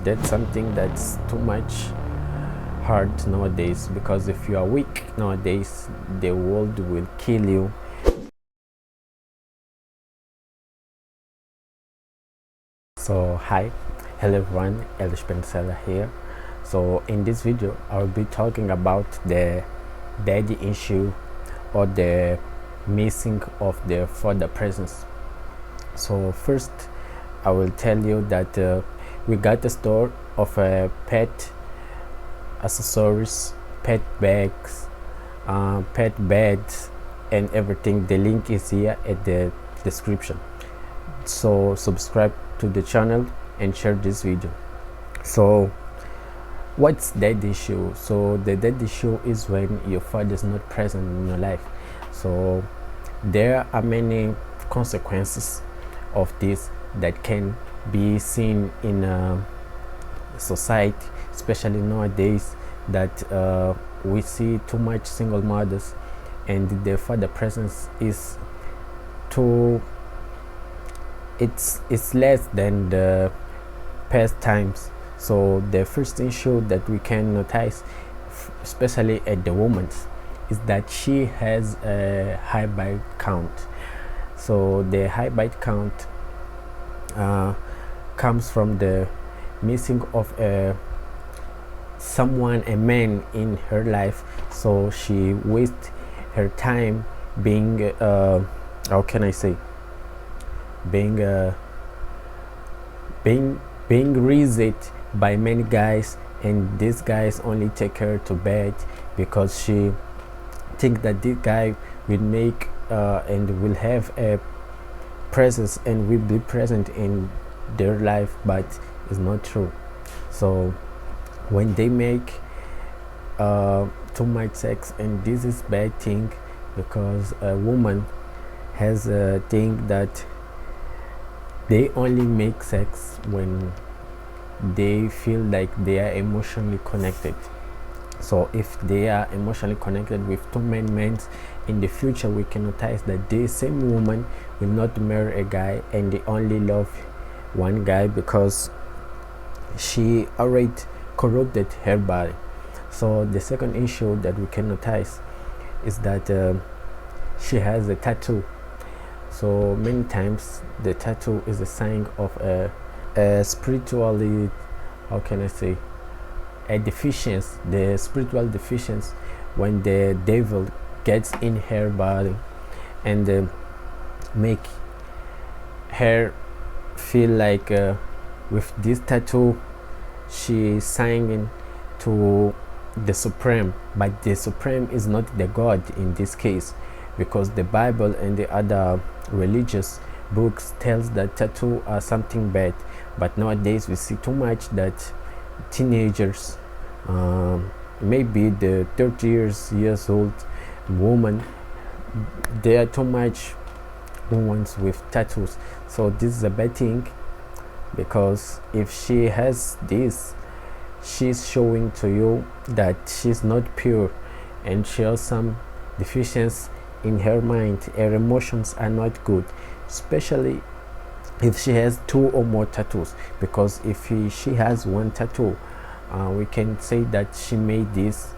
that's something that's too much hard nowadays, because if you are weak nowadays, the world will kill you. So hi, hello everyone, Elvis Penicela here. So in this video I'll be talking about the daddy issue, or the missing of the father presence. So first I will tell you that we got a store of pet accessories, pet bags, pet beds and everything. The link is here at the description. So subscribe to the channel and share this video. So what's that issue? So the dead issue is when your father is not present in your life. So there are many consequences of this that can be seen in society, especially nowadays, that we see too much single mothers and the father presence is too, it's less than the past times. So the first issue that we can notice, especially at the woman, is that she has a high bite count. So the high bite count comes from the missing of someone, a man in her life. So she wastes her time being how can I say, being raised by many guys, and these guys only take her to bed because she think that this guy will make and will have a presence and will be present in their life, but it's not true. So when they make too much sex, and this is bad thing, because a woman has a thing that they only make sex when they feel like they are emotionally connected. So if they are emotionally connected with two men in the future, we can notice that this same woman will not marry a guy and they only love one guy because she already corrupted her body. So the second issue that we can notice is that she has a tattoo. So many times the tattoo is a sign of a spiritually, how can I say, a deficiency, the spiritual deficiency, when the devil gets in her body and make her feel like with this tattoo she singing to the Supreme, but the Supreme is not the God in this case, because the Bible and the other religious books tells that tattoo are something bad. But nowadays we see too much that teenagers, maybe the 30 years old woman, they are too much ones with tattoos. So this is a bad thing, because if she has this, she's showing to you that she's not pure and she has some deficiency in her mind. Her emotions are not good, especially if she has two or more tattoos, because if she has one tattoo, we can say that she made this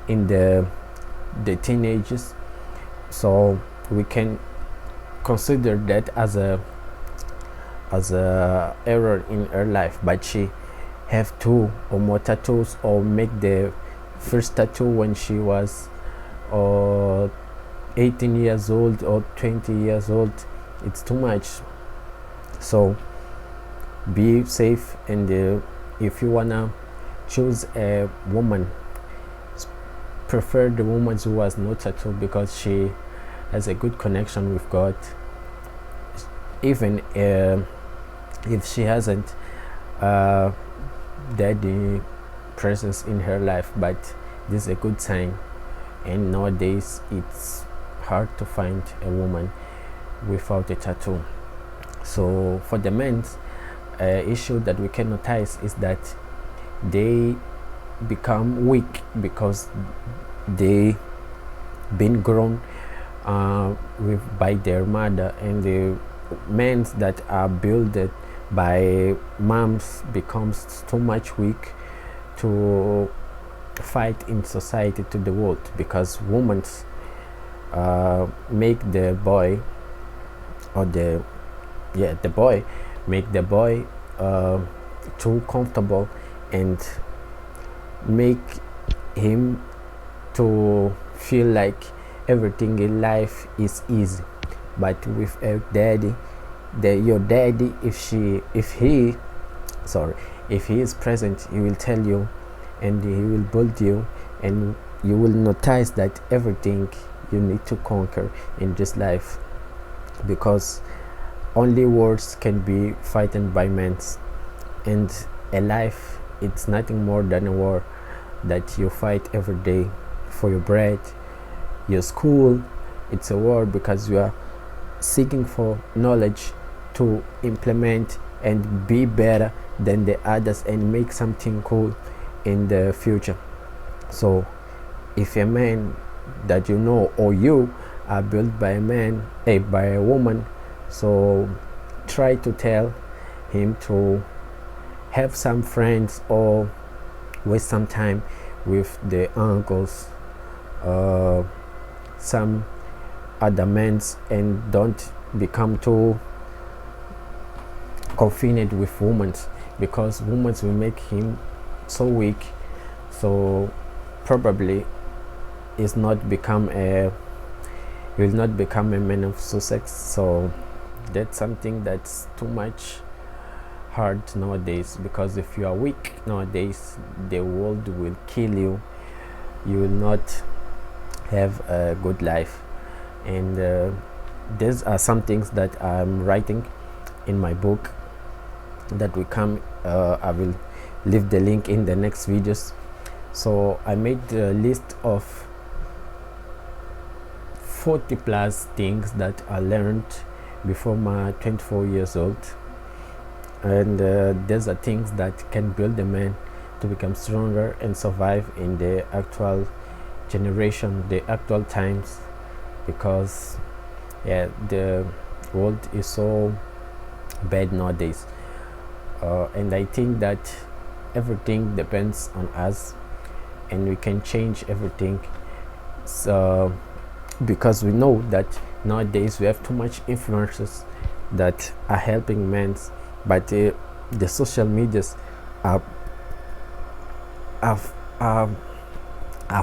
in the teenagers. So we can consider that as a error in her life. But she have two or more tattoos, or make the first tattoo when she was 18 years old or 20 years old, it's too much. So be safe, and if you wanna choose a woman, prefer the woman who has no tattoo, because she has a good connection with God. Even if she hasn't daddy presence in her life, but this is a good sign. And nowadays it's hard to find a woman without a tattoo. So for the men's issue that we can notice is that they become weak because they been grown by their mother, and the men that are built by moms becomes too much weak to fight in society to the world, because women make the boy, or the boy make the boy too comfortable, and make him to feel like everything in life is easy. But with a daddy, your daddy, if he is present, he will tell you, and he will build you, and you will notice that everything you need to conquer in this life, because only words can be fighten by men, and a life, it's nothing more than a war that you fight every day for your bread. Your school, it's a war because you are seeking for knowledge to implement and be better than the others and make something cool in the future. So if a man that you know, or you are built by a man, by a woman, so try to tell him to have some friends or waste some time with the uncles, some other men, and don't become too confined with women, because women will make him so weak, so probably is not become a will not become a man of success. So that's something that's too much hard nowadays, because if you are weak nowadays, the world will kill you. You will not have a good life. And these are some things that I'm writing in my book that will come. I will leave the link in the next videos. So I made a list of 40 plus things that I learned before my 24 years old, and these are things that can build a man to become stronger and survive in the actual generation, the actual times, because the world is so bad nowadays, and I think that everything depends on us, and we can change everything. So because we know that nowadays we have too much influencers that are helping men, but the social medias are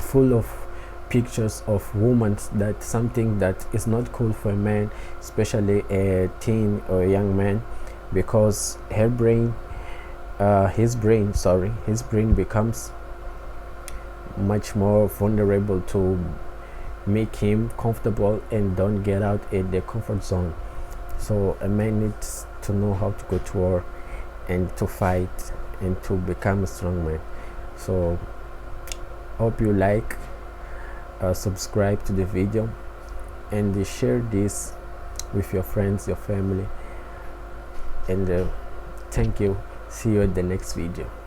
full of pictures of women, that something that is not cool for a man, especially a teen or a young man, because his brain becomes much more vulnerable to make him comfortable and don't get out in the comfort zone. So a man needs to know how to go to war and to fight and to become a strong man. So hope you like, subscribe to the video, and share this with your friends, your family, and thank you. See you at the next video.